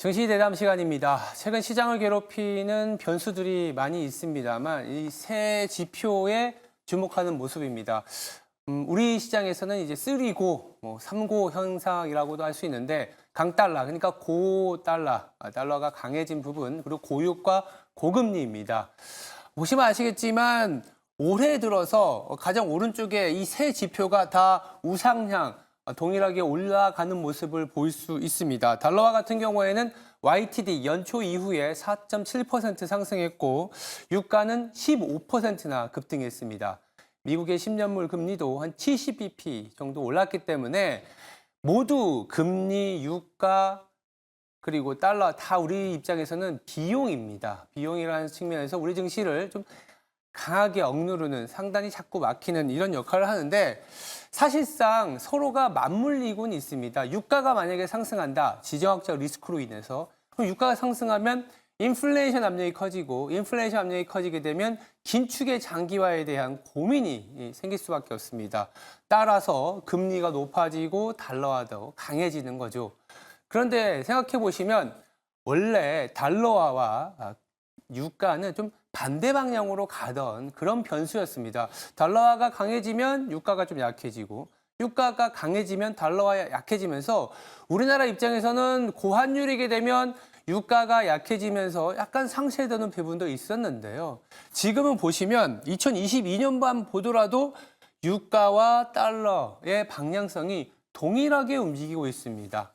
증시 대담 시간입니다. 최근 시장을 괴롭히는 변수들이 많이 있습니다만 이 새 지표에 주목하는 모습입니다. 우리 시장에서는 이제 쓰리고, 삼고 현상이라고도 할 수 있는데 강달러, 그러니까 고달러, 달러가 강해진 부분, 그리고 고유가 고금리입니다. 보시면 아시겠지만 올해 들어서 가장 오른쪽에 이 세 지표가 다 우상향, 동일하게 올라가는 모습을 볼 수 있습니다. 달러화 같은 경우에는 YTD 연초 이후에 4.7% 상승했고 유가는 15%나 급등했습니다. 미국의 10년물 금리도 한 70bp 정도 올랐기 때문에 모두 금리, 유가, 그리고 달러 다 우리 입장에서는 비용입니다. 비용이라는 측면에서 우리 증시를 좀 강하게 억누르는, 상단이 자꾸 막히는 이런 역할을 하는데 사실상 서로가 맞물리고는 있습니다. 유가가 만약에 상승한다, 지정학적 리스크로 인해서, 그럼 유가가 상승하면 인플레이션 압력이 커지고, 인플레이션 압력이 커지게 되면 긴축의 장기화에 대한 고민이 생길 수밖에 없습니다. 따라서 금리가 높아지고 달러화도 강해지는 거죠. 그런데 생각해 보시면 원래 달러화와 유가는 좀 반대 방향으로 가던 그런 변수였습니다. 달러화가 강해지면 유가가 좀 약해지고 유가가 강해지면 달러화가 약해지면서 우리나라 입장에서는 고환율이게 되면 유가가 약해지면서 약간 상쇄되는 부분도 있었는데요. 지금은 보시면 2022년만 보더라도 유가와 달러의 방향성이 동일하게 움직이고 있습니다.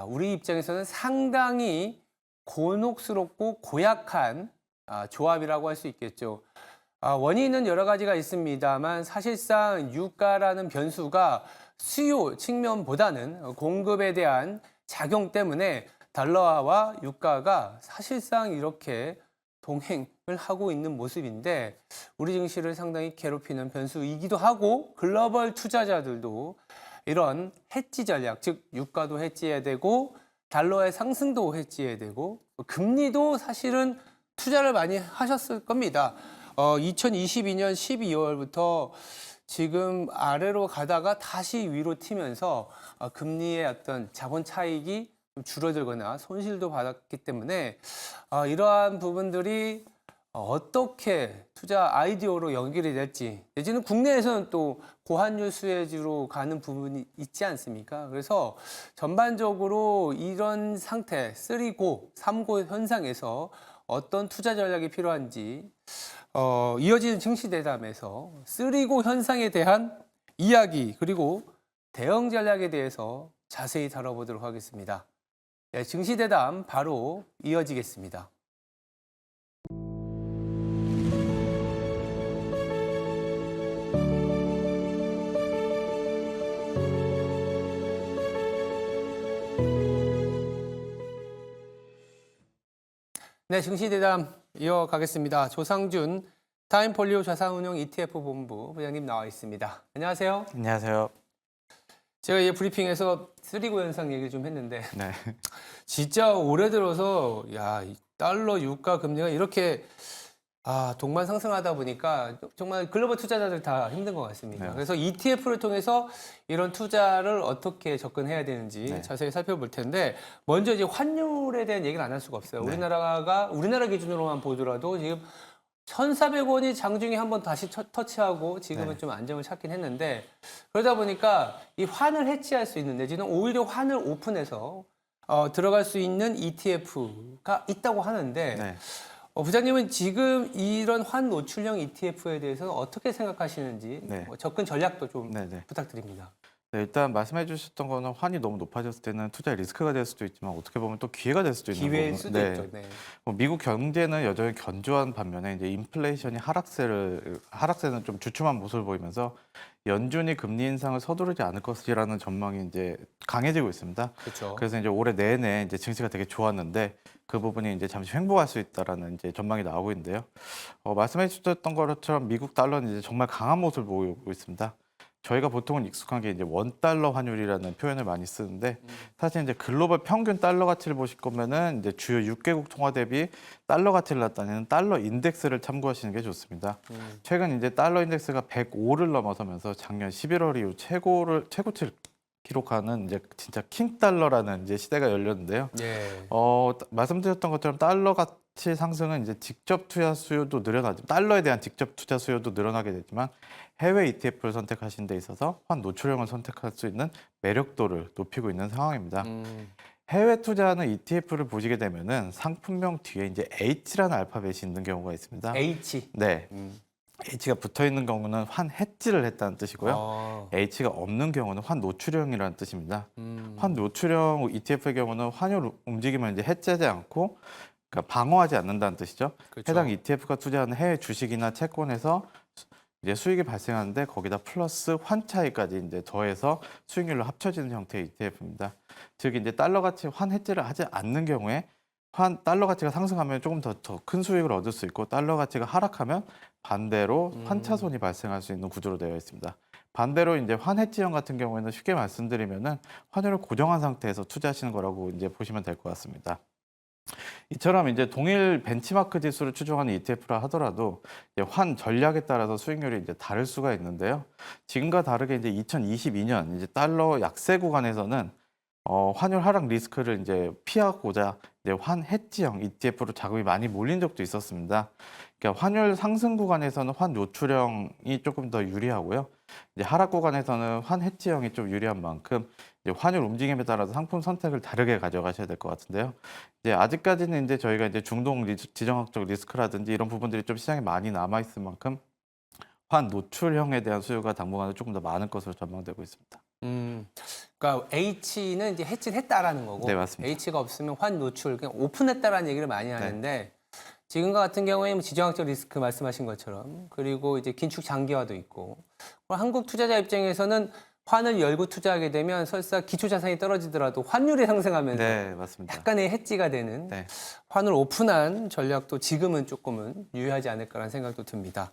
우리 입장에서는 상당히 곤혹스럽고 고약한 조합이라고 할 수 있겠죠. 원인은 여러 가지가 있습니다만 사실상 유가라는 변수가 수요 측면보다는 공급에 대한 작용 때문에 달러화와 유가가 사실상 이렇게 동행을 하고 있는 모습인데 우리 증시를 상당히 괴롭히는 변수이기도 하고 글로벌 투자자들도 이런 해지 전략, 즉 유가도 해지해야 되고 달러의 상승도 해지해야 되고 금리도 사실은 투자를 많이 하셨을 겁니다. 2022년 12월부터 지금 아래로 가다가 다시 위로 튀면서 금리의 어떤 자본 차익이 좀 줄어들거나 손실도 받았기 때문에 이러한 부분들이 어떻게 투자 아이디어로 연결이 될지, 내지는 국내에서는 또 고환율 수혜주로 가는 부분이 있지 않습니까? 그래서 전반적으로 이런 상태, 3고, 3고 현상에서 어떤 투자 전략이 필요한지 이어지는 증시 대담에서 3고 현상에 대한 이야기 그리고 대응 전략에 대해서 자세히 다뤄보도록 하겠습니다. 네, 증시 대담 바로 이어지겠습니다. 네, 증시 대담 이어가겠습니다. 조상준 타임폴리오 자산운용 ETF 본부 부장님 나와 있습니다. 안녕하세요. 안녕하세요. 제가 이 브리핑에서 3고 현상 얘기를 좀 했는데 네. 진짜 올해 들어서 이 달러 유가 금리가 이렇게 동반 상승하다 보니까 정말 글로벌 투자자들 다 힘든 것 같습니다. 네. 그래서 ETF를 통해서 이런 투자를 어떻게 접근해야 되는지 네. 자세히 살펴볼 텐데 먼저 이제 환율에 대한 얘기를 안 할 수가 없어요. 네. 우리나라 기준으로만 보더라도 지금 1,400원이 장중에 한번 다시 터치하고 지금은 네. 좀 안정을 찾긴 했는데 그러다 보니까 이 환을 해지할 수 있는 내지는 오히려 환을 오픈해서 들어갈 수 있는 ETF가 있다고 하는데 네. 부장님은 지금 이런 환 노출형 ETF에 대해서는 어떻게 생각하시는지 네. 접근 전략도 좀 네, 네. 부탁드립니다. 네, 일단 말씀해 주셨던 거는 환이 너무 높아졌을 때는 투자의 리스크가 될 수도 있지만 어떻게 보면 또 기회가 될 수도 있는 기회일 거고. 수도 네. 있죠. 네. 미국 경제는 여전히 견조한 반면에 이제 인플레이션이 하락세는 좀 주춤한 모습을 보이면서 연준이 금리 인상을 서두르지 않을 것이라는 전망이 이제 강해지고 있습니다. 그렇죠. 그래서 이제 올해 내내 이제 증시가 되게 좋았는데 그 부분이 이제 잠시 횡보할 수 있다라는 이제 전망이 나오고 있는데요. 말씀해 주셨던 것처럼 미국 달러는 이제 정말 강한 모습을 보이고 있습니다. 저희가 보통은 익숙한 게 이제 원달러 환율이라는 표현을 많이 쓰는데 사실 이제 글로벌 평균 달러 가치를 보실 거면은 이제 주요 6개국 통화 대비 달러 가치를 나타내는 달러 인덱스를 참고하시는 게 좋습니다. 최근 이제 달러 인덱스가 105를 넘어서면서 작년 11월 이후 최고치를 기록하는 이제 진짜 킹 달러라는 이제 시대가 열렸는데요. 네. 말씀드렸던 것처럼 달러 가치 상승은 이제 직접 투자 수요도 늘어나죠. 달러에 대한 직접 투자 수요도 늘어나게 되지만 해외 ETF를 선택하신 데 있어서 환 노출형을 선택할 수 있는 매력도를 높이고 있는 상황입니다. 해외 투자하는 ETF를 보시게 되면은 상품명 뒤에 이제 H라는 알파벳이 있는 경우가 있습니다. H. 네. H가 붙어 있는 경우는 환 해지를 했다는 뜻이고요. 어. H가 없는 경우는 환 노출형이라는 뜻입니다. 음. 환 노출형 ETF의 경우는 환율 움직임을 이제 해제하지 않고 그러니까 방어하지 않는다는 뜻이죠. 그렇죠. 해당 ETF가 투자하는 해외 주식이나 채권에서 이제 수익이 발생하는데 거기다 플러스 환 차이까지 이제 더해서 수익률로 합쳐지는 형태의 ETF입니다. 즉 이제 달러 가치 환 해지를 하지 않는 경우에 달러 가치가 상승하면 조금 더 큰 수익을 얻을 수 있고 달러 가치가 하락하면 반대로 환차손이 발생할 수 있는 구조로 되어 있습니다. 반대로 이제 환 해지형 같은 경우에는 쉽게 말씀드리면은 환율을 고정한 상태에서 투자하시는 거라고 이제 보시면 될 것 같습니다. 이처럼 이제 동일 벤치마크 지수를 추종하는 ETF라 하더라도 이제 환 전략에 따라서 수익률이 이제 다를 수가 있는데요. 지금과 다르게 이제 2022년 이제 달러 약세 구간에서는 환율 하락 리스크를 이제 피하고자 이제 환 해지형 ETF로 자금이 많이 몰린 적도 있었습니다. 그러니까 환율 상승 구간에서는 환 노출형이 조금 더 유리하고요. 이제 하락 구간에서는 환 해지형이 좀 유리한 만큼 이제 환율 움직임에 따라서 상품 선택을 다르게 가져가셔야 될 것 같은데요. 이제 아직까지는 이제 저희가 이제 중동 지정학적 리스크라든지 이런 부분들이 좀 시장에 많이 남아 있을 만큼 환 노출형에 대한 수요가 당분간은 조금 더 많을 것으로 전망되고 있습니다. 그러니까 H는 이제 해지를 했다라는 거고, 네, 맞습니다. H가 없으면 환 노출, 그냥 오픈했다라는 얘기를 많이 하는데 지금과 같은 경우에 뭐 지정학적 리스크 말씀하신 것처럼 그리고 이제 긴축 장기화도 있고 한국 투자자 입장에서는 환을 열고 투자하게 되면 설사 기초 자산이 떨어지더라도 환율이 상승하면서 네, 맞습니다. 약간의 해지가 되는 네. 환을 오픈한 전략도 지금은 조금은 유효하지 않을까라는 생각도 듭니다.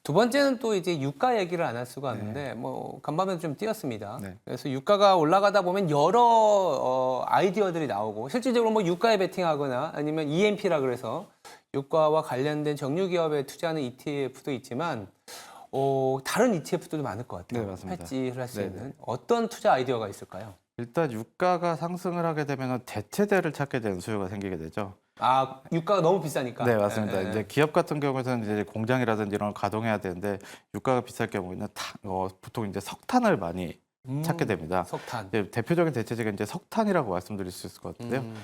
두 번째는 또 이제 유가 얘기를 안 할 수가 없는데 뭐 간밤에도 좀 띄었습니다. 네. 그래서 유가가 올라가다 보면 여러 아이디어들이 나오고 실질적으로 뭐 유가에 베팅하거나 아니면 EMP라 그래서 유가와 관련된 정유 기업에 투자하는 ETF도 있지만 다른 ETF들도 많을 것 같아요. 네, 맞습니다. 해지를 할 수 네네. 있는 어떤 투자 아이디어가 있을까요? 일단 유가가 상승을 하게 되면 대체대를 찾게 되는 수요가 생기게 되죠. 아, 유가가 너무 비싸니까. 네, 맞습니다. 예, 예. 이제 기업 같은 경우에는 이제 공장이라든지 이런 걸 가동해야 되는데 유가가 비쌀 경우에는 보통 이제 석탄을 많이 찾게 됩니다. 석탄. 이제 대표적인 대체제가 이제 석탄이라고 말씀드릴 수 있을 것 같은데요. 음.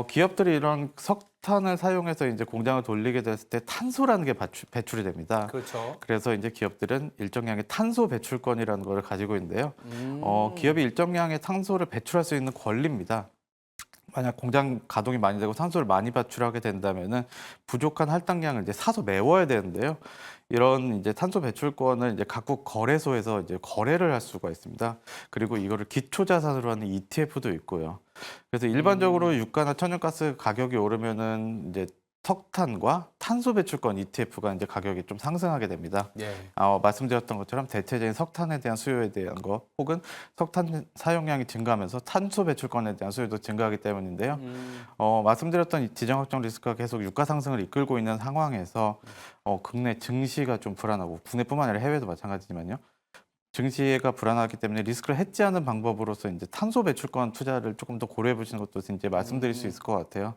기업들이 이런 석탄을 사용해서 이제 공장을 돌리게 됐을 때 탄소라는 게 배출이 됩니다. 그렇죠. 그래서 이제 기업들은 일정량의 탄소 배출권이라는 걸 가지고 있는데요. 음. 기업이 일정량의 탄소를 배출할 수 있는 권리입니다. 만약 공장 가동이 많이 되고 탄소를 많이 배출하게 된다면은 부족한 할당량을 이제 사서 메워야 되는데요. 이런 이제 탄소 배출권을 이제 각국 거래소에서 이제 거래를 할 수가 있습니다. 그리고 이거를 기초 자산으로 하는 ETF도 있고요. 그래서 일반적으로 유가나 천연가스 가격이 오르면은 이제 석탄과 탄소 배출권 ETF가 이제 가격이 좀 상승하게 됩니다. 예. 말씀드렸던 것처럼 대체적인 석탄에 대한 수요에 대한 거 혹은 석탄 사용량이 증가하면서 탄소 배출권에 대한 수요도 증가하기 때문인데요. 말씀드렸던 이 지정학적 리스크가 계속 유가 상승을 이끌고 있는 상황에서 국내 증시가 좀 불안하고 국내뿐만 아니라 해외도 마찬가지지만요. 증시가 불안하기 때문에 리스크를 해지하는 방법으로서 이제 탄소 배출권 투자를 조금 더 고려해 보시는 것도 이제 말씀드릴 수 있을 것 같아요.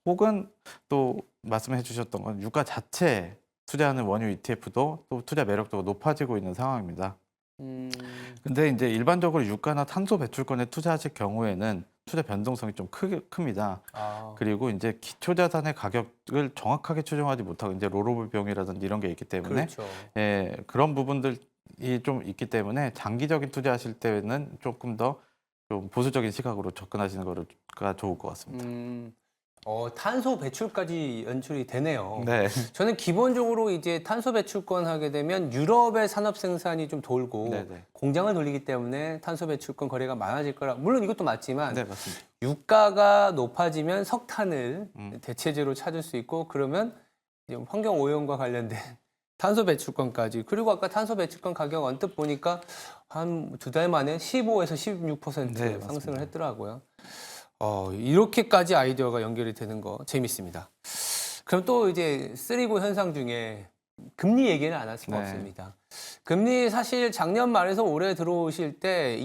혹은 또 말씀해 주셨던 건 유가 자체 투자하는 원유 ETF도 또 투자 매력도가 높아지고 있는 상황입니다. 근데 이제 일반적으로 유가나 탄소 배출권에 투자하실 경우에는 투자 변동성이 좀 큽니다. 아. 그리고 이제 기초 자산의 가격을 정확하게 추정하지 못하고 이제 롤오버 비용이라든지 이런 게 있기 때문에 그렇죠. 예, 그런 부분들이 좀 있기 때문에 장기적인 투자하실 때는 조금 더 좀 보수적인 시각으로 접근하시는 거가 좋을 것 같습니다. 탄소 배출까지 연출이 되네요. 네. 저는 기본적으로 이제 탄소 배출권 하게 되면 유럽의 산업 생산이 좀 돌고 네네. 공장을 돌리기 때문에 탄소 배출권 거래가 많아질 거라. 물론 이것도 맞지만 네, 맞습니다. 유가가 높아지면 석탄을 음. 대체제로 찾을 수 있고 그러면 이제 환경 오염과 관련된 탄소 배출권까지. 그리고 아까 탄소 배출권 가격 언뜻 보니까 한 2달 만에 15에서 16% 네, 상승을 맞습니다. 했더라고요. 이렇게까지 아이디어가 연결이 되는 거 재밌습니다. 그럼 또 이제 쓰리고 현상 중에 금리 얘기는 안 할 수가 네. 없습니다. 금리 사실 작년 말에서 올해 들어오실 때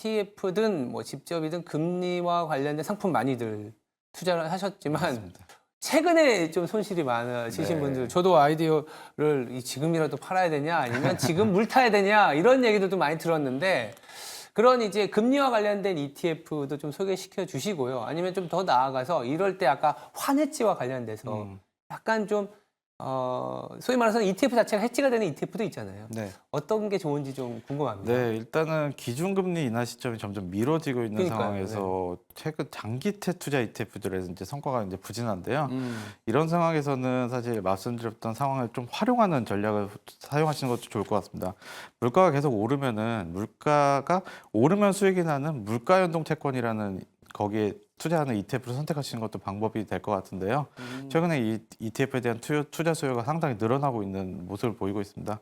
ETF든 뭐 직접이든 금리와 관련된 상품 많이들 투자를 하셨지만 맞습니다. 최근에 좀 손실이 많으신 네. 분들, 저도 아이디어를 지금이라도 팔아야 되냐 아니면 지금 물 타야 되냐 이런 얘기들도 많이 들었는데, 그런 이제 금리와 관련된 ETF도 좀 소개시켜 주시고요. 아니면 좀 더 나아가서 이럴 때 아까 환해지와 관련돼서 약간 좀 소위 말해서 ETF 자체가 해지가 되는 ETF도 있잖아요. 네. 어떤 게 좋은지 좀 궁금합니다. 네, 일단은 기준금리 인하 시점이 점점 미뤄지고 있는 그러니까요. 상황에서 최근 장기채 투자 ETF들에서 이제 성과가 이제 부진한데요. 음. 이런 상황에서는 사실 말씀드렸던 상황을 좀 활용하는 전략을 사용하시는 것도 좋을 것 같습니다. 물가가 계속 오르면은 물가가 오르면 수익이 나는 물가 연동 채권이라는 거기에 투자하는 ETF를 선택하시는 것도 방법이 될 것 같은데요. 최근에 이 ETF에 대한 투자 수요가 상당히 늘어나고 있는 모습을 보이고 있습니다.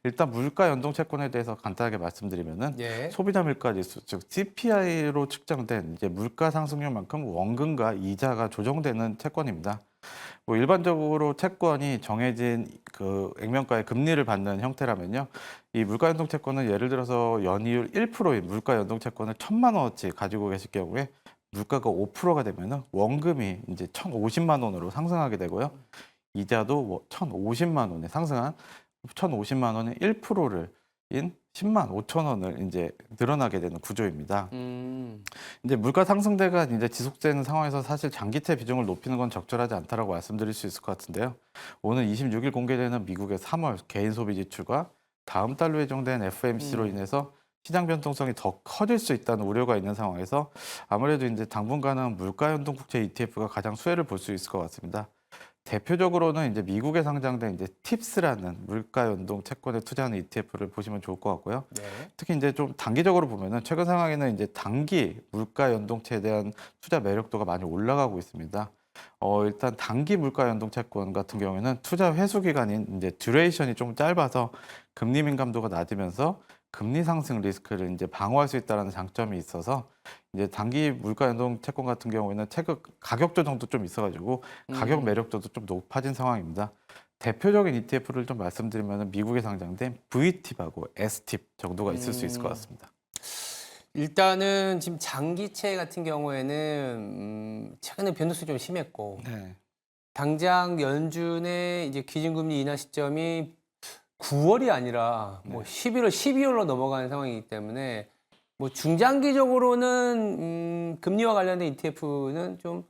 일단 물가 연동 채권에 대해서 간단하게 말씀드리면은 예. 소비자 물가 지수, 즉 CPI로 측정된 이제 물가 상승률만큼 원금과 이자가 조정되는 채권입니다. 뭐 일반적으로 채권이 정해진 그 액면가의 금리를 받는 형태라면요, 이 물가 연동 채권은 예를 들어서 연이율 1%인 물가 연동 채권을 1,000만 원어치 가지고 계실 경우에 물가가 5%가 되면은 원금이 이제 1,050만 원으로 상승하게 되고요. 이자도 1,050만 원에 상승한 1,050만 원의 1%를 인 10만 5천 원을 이제 늘어나게 되는 구조입니다. 이제 물가 상승세가 이제 지속되는 상황에서 사실 장기채 비중을 높이는 건 적절하지 않다라고 말씀드릴 수 있을 것 같은데요. 오늘 26일 공개되는 미국의 3월 개인 소비 지출과 다음 달로 예정된 FMC로 인해서 시장 변동성이 더 커질 수 있다는 우려가 있는 상황에서 아무래도 이제 당분간은 물가 연동 국채 ETF가 가장 수혜를 볼 수 있을 것 같습니다. 대표적으로는 이제 미국에 상장된 이제 팁스라는 물가 연동 채권에 투자하는 ETF를 보시면 좋을 것 같고요. 네. 특히 이제 좀 단기적으로 보면은 최근 상황에는 이제 단기 물가 연동채에 대한 투자 매력도가 많이 올라가고 있습니다. 일단 단기 물가 연동 채권 같은 경우에는 투자 회수 기간인 이제 듀레이션이 좀 짧아서 금리 민감도가 낮으면서 금리 상승 리스크를 이제 방어할 수 있다는 장점이 있어서 이제 단기 물가 연동 채권 같은 경우에는 최근 가격 조정도 좀 있어가지고 가격 매력도도 좀 높아진 상황입니다. 대표적인 ETF를 좀 말씀드리면 미국에 상장된 VTIP하고 STIP 정도가 있을 수 있을 것 같습니다. 일단은 지금 장기채 같은 경우에는 최근에 변동성이 좀 심했고, 네. 당장 연준의 이제 기준금리 인하 시점이 9월이 아니라 뭐 11월, 12월로 넘어가는 상황이기 때문에 뭐 중장기적으로는 금리와 관련된 ETF는 좀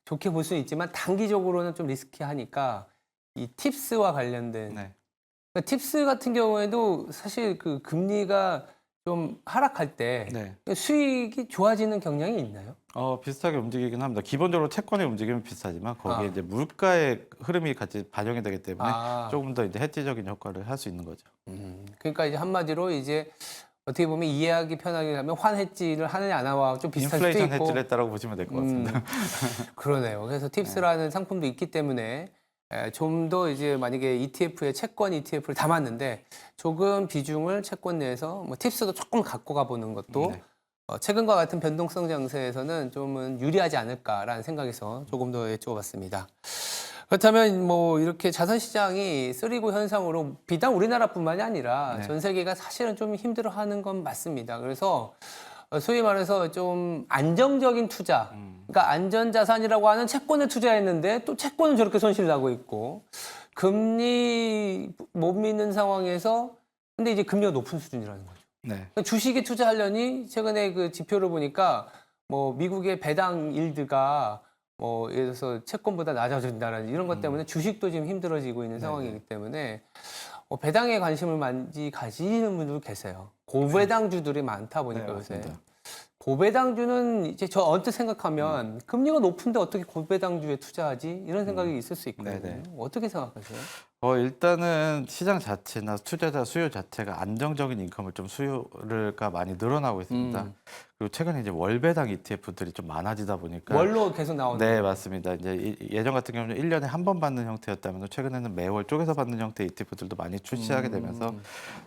좋게 볼 수는 있지만 단기적으로는 좀 리스키하니까 이 팁스와 관련된 네. 그러니까 팁스 같은 경우에도 사실 그 금리가 좀 하락할 때 네. 수익이 좋아지는 경향이 있나요? 비슷하게 움직이긴 합니다. 기본적으로 채권의 움직임은 비슷하지만 거기에 아. 이제 물가의 흐름이 같이 반영이 되기 때문에 아. 조금 더 이제 해지적인 효과를 할 수 있는 거죠. 그러니까 이제 한마디로 이제 어떻게 보면 이해하기 편하게 하면 환해지를 하느냐 안 하와 좀 비슷할 수도 인플레이션 있고. 해지를 했다라고 보시면 될 것 같습니다. 그러네요. 그래서 팁스라는 상품도 있기 때문에 좀 더 이제 만약에 ETF에 채권 ETF를 담았는데 조금 비중을 채권 내에서 뭐 팁스도 조금 갖고 가보는 것도 네. 최근과 같은 변동성 장세에서는 좀은 유리하지 않을까라는 생각에서 조금 더 여쭤봤습니다. 그렇다면 뭐 이렇게 자산 시장이 쓰리고 현상으로 비단 우리나라뿐만이 아니라 네. 전 세계가 사실은 좀 힘들어하는 건 맞습니다. 그래서 소위 말해서 좀 안정적인 투자, 그러니까 안전자산이라고 하는 채권에 투자했는데 또 채권은 저렇게 손실 나고 있고, 금리 못 믿는 상황에서 근데 이제 금리가 높은 수준이라는 거죠. 네. 주식에 투자하려니 최근에 그 지표를 보니까 뭐 미국의 배당 일드가 뭐 예를 들어서 채권보다 낮아진다는 이런 것 때문에 주식도 지금 힘들어지고 있는 상황이기 때문에 배당에 관심을 많이 가지는 분들도 계세요. 고배당주들이 많다 보니까 네, 요새. 맞습니다. 고배당주는 이제 저 언뜻 생각하면 금리가 높은데 어떻게 고배당주에 투자하지? 이런 생각이 있을 수 있거든요. 네네. 어떻게 생각하세요? 일단은 시장 자체나 투자자 수요 자체가 안정적인 인컴을 좀 수요가 많이 늘어나고 있습니다. 그리고 최근에 이제 월배당 ETF들이 좀 많아지다 보니까 월로 계속 나오는. 네, 맞습니다. 이제 예전 같은 경우는 1년에 한 번 받는 형태였다면 최근에는 매월 쪼개서 받는 형태의 ETF들도 많이 출시하게 되면서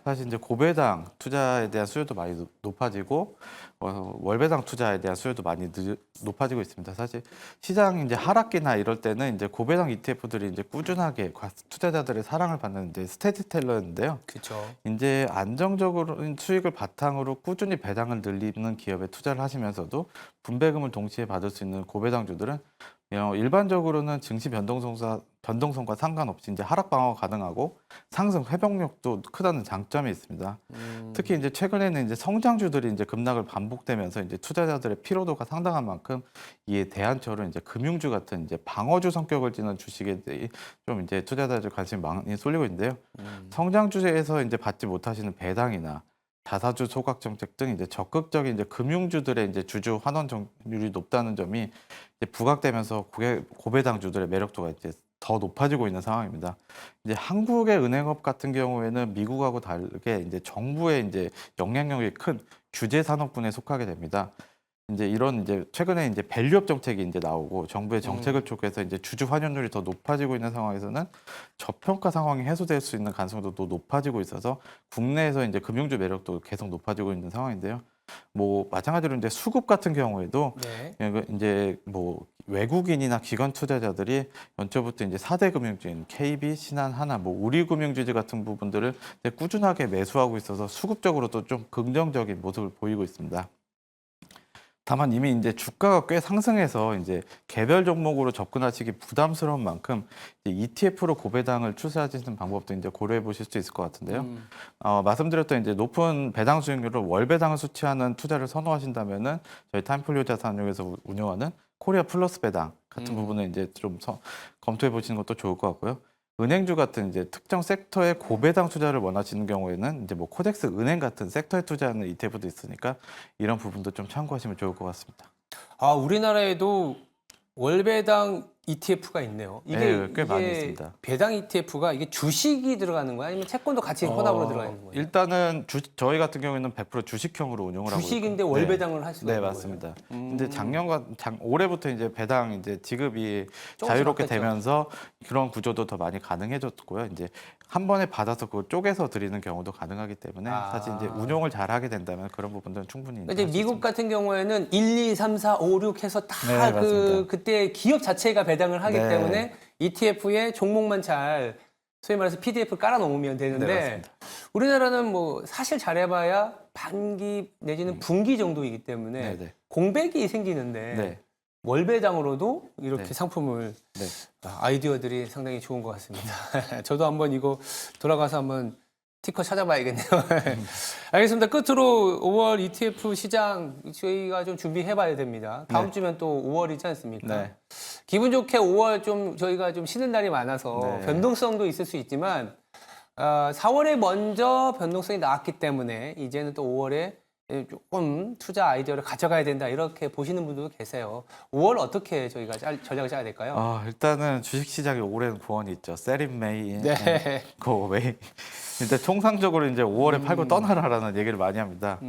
사실 이제 고배당 투자에 대한 수요도 많이 높아지고 월배당 투자에 대한 수요도 많이 높아지고 있습니다. 사실 시장 이제 하락기나 이럴 때는 이제 고배당 ETF들이 이제 꾸준하게 투자자들의 사랑을 받는 이제 스테디텔러인데요. 그렇죠. 이제 안정적으로 수익을 바탕으로 꾸준히 배당을 늘리는 기업에 투자를 하시면서도 분배금을 동시에 받을 수 있는 고배당주들은 일반적으로는 증시 변동성과 상관없이 이제 하락 방어가 가능하고 상승 회복력도 크다는 장점이 있습니다. 특히 이제 최근에는 이제 성장주들이 이제 급락을 반복되면서 이제 투자자들의 피로도가 상당한 만큼 이에 대안처로 이제 금융주 같은 이제 방어주 성격을 띠는 주식에 대해 좀 이제 투자자들 관심이 많이 쏠리고 있는데요. 성장주에서 이제 받지 못하시는 배당이나 자사주 소각 정책 등 이제 적극적인 이제 금융주들의 이제 주주 환원 점유율이 높다는 점이 이제 부각되면서 고배당주들의 매력도가 이제 더 높아지고 있는 상황입니다. 이제 한국의 은행업 같은 경우에는 미국하고 다르게 이제 정부의 이제 영향력이 큰 규제 산업군에 속하게 됩니다. 이제 이런 이제 최근에 이제 밸류업 정책이 이제 나오고 정부의 정책을 촉구해서 이제 주주 환원율이 더 높아지고 있는 상황에서는 저평가 상황이 해소될 수 있는 가능성도 또 높아지고 있어서 국내에서 이제 금융주 매력도 계속 높아지고 있는 상황인데요. 뭐 마찬가지로 이제 수급 같은 경우에도 네. 이제 뭐 외국인이나 기관 투자자들이 연초부터 이제 4대 금융주인 KB, 신한, 하나, 뭐 우리금융주주 같은 부분들을 이제 꾸준하게 매수하고 있어서 수급적으로도 좀 긍정적인 모습을 보이고 있습니다. 다만 이미 이제 주가가 꽤 상승해서 이제 개별 종목으로 접근하시기 부담스러운 만큼 이제 ETF로 고배당을 추세하시는 방법도 이제 고려해 보실 수 있을 것 같은데요. 말씀드렸던 이제 높은 배당 수익률로 월배당을 수취하는 투자를 선호하신다면은 저희 타임폴리오 자산운용에서 운영하는 코리아 플러스 배당 같은 부분을 이제 좀 검토해 보시는 것도 좋을 것 같고요. 은행주 같은 이제 특정 섹터의 고배당 투자를 원하시는 경우에는 이제 뭐 코덱스 은행 같은 섹터에 투자하는 ETF도 있으니까 이런 부분도 좀 참고하시면 좋을 것 같습니다. 아, 우리나라에도 월배당 ETF가 있네요. 네, 꽤 많이 있습니다. 배당 ETF가 이게 주식이 들어가는 거야? 아니면 채권도 같이 혼합으로 들어가는 거예요? 일단은 저희 같은 경우에는 100% 주식형으로 운영을 하고 주식인데 있고. 월배당을 할 수가 네, 있는 맞습니다. 거예요? 근데 올해부터 이제 배당 이제 지급이 자유롭게 바뀌었죠. 되면서 그런 구조도 더 많이 가능해졌고요. 이제 한 번에 받아서 그걸 쪼개서 드리는 경우도 가능하기 때문에 사실 이제 운용을 잘 하게 된다면 그런 부분들은 충분히 이제 할수 미국 있습니다. 같은 경우에는 1, 2, 3, 4, 5, 6 해서 다 네, 맞습니다. 그때 기업 자체가 배당을 하기 네. 때문에 ETF에 종목만 잘 소위 말해서 PDF 깔아 놓으면 네, 되는데 맞습니다. 우리나라는 뭐 사실 잘해봐야 반기 내지는 분기 정도이기 때문에 네, 네. 공백이 생기는데 네. 월배당으로도 이렇게 네. 상품을 네. 아이디어들이 상당히 좋은 것 같습니다. 저도 한번 이거 돌아가서 한번 티커 찾아봐야겠네요. 알겠습니다. 끝으로 5월 ETF 시장 저희가 좀 준비해봐야 됩니다. 다음 네. 주면 또 5월이지 않습니까? 네. 기분 좋게 5월 좀 저희가 좀 쉬는 날이 많아서 네. 변동성도 있을 수 있지만 4월에 먼저 변동성이 나왔기 때문에 이제는 또 5월에 조금 투자 아이디어를 가져가야 된다 이렇게 보시는 분들도 계세요. 5월 어떻게 저희가 전략을 짜야 될까요? 일단은 주식시장에 오랜 구원이 있죠. 세린 메이, 네. 고 웨이. 일단 통상적으로 이제 5월에 팔고 떠나라라는 얘기를 많이 합니다.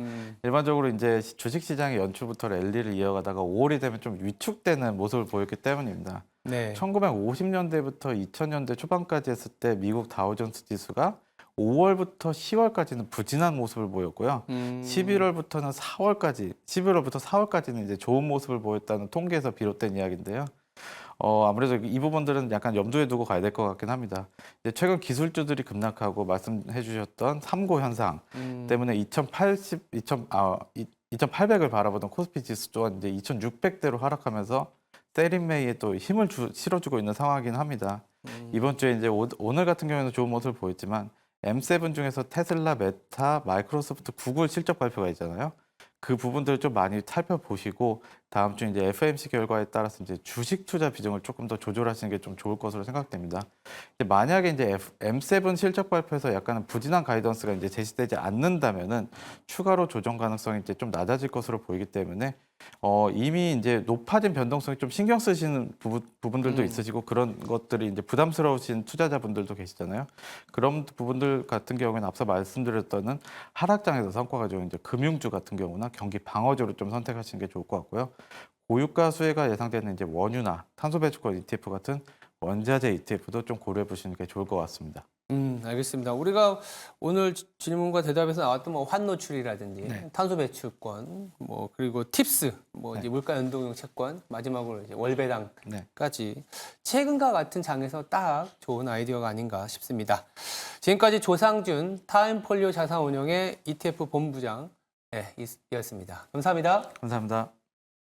일반적으로 이제 주식시장이 연초부터 랠리를 이어가다가 5월이 되면 좀 위축되는 모습을 보였기 때문입니다. 네. 1950년대부터 2000년대 초반까지 했을 때 미국 다우존스 지수가 5월부터 10월까지는 부진한 모습을 보였고요. 11월부터 4월까지는 이제 좋은 모습을 보였다는 통계에서 비롯된 이야기인데요. 아무래도 이 부분들은 약간 염두에 두고 가야 될 것 같긴 합니다. 이제 최근 기술주들이 급락하고 말씀해 주셨던 3고 현상 때문에 2800을 바라보던 코스피 지수 또한 이제 2600대로 하락하면서 세린메이에 또 힘을 실어주고 있는 상황이긴 합니다. 이번 주에 이제 오늘 같은 경우에는 좋은 모습을 보였지만 M7 중에서 테슬라, 메타, 마이크로소프트, 구글 실적 발표가 있잖아요. 그 부분들을 좀 많이 살펴보시고 다음 주 이제 FOMC 결과에 따라서 이제 주식 투자 비중을 조금 더 조절하시는 게 좀 좋을 것으로 생각됩니다. 만약에 이제 M7 실적 발표에서 약간은 부진한 가이던스가 이제 제시되지 않는다면은 추가로 조정 가능성이 이제 좀 낮아질 것으로 보이기 때문에 이미 이제 높아진 변동성이 좀 신경 쓰시는 부분들도 있으시고 그런 것들이 이제 부담스러우신 투자자분들도 계시잖아요. 그런 부분들 같은 경우에는 앞서 말씀드렸던 하락장에서 성과가 좋은 이제 금융주 같은 경우나 경기 방어주를 좀 선택하시는 게 좋을 것 같고요. 고유가 수혜가 예상되는 이제 원유나 탄소배출권 ETF 같은 원자재 ETF도 좀 고려해 보시는 게 좋을 것 같습니다. 알겠습니다. 우리가 오늘 질문과 대답에서 나왔던 뭐 환노출이라든지 네. 탄소 배출권, 뭐 그리고 팁스, 뭐 네. 이제 물가 연동형 채권, 마지막으로 이제 월배당까지 네. 최근과 같은 장에서 딱 좋은 아이디어가 아닌가 싶습니다. 지금까지 조상준 타임폴리오 자산운용의 ETF 본부장 이었습니다. 감사합니다. 감사합니다.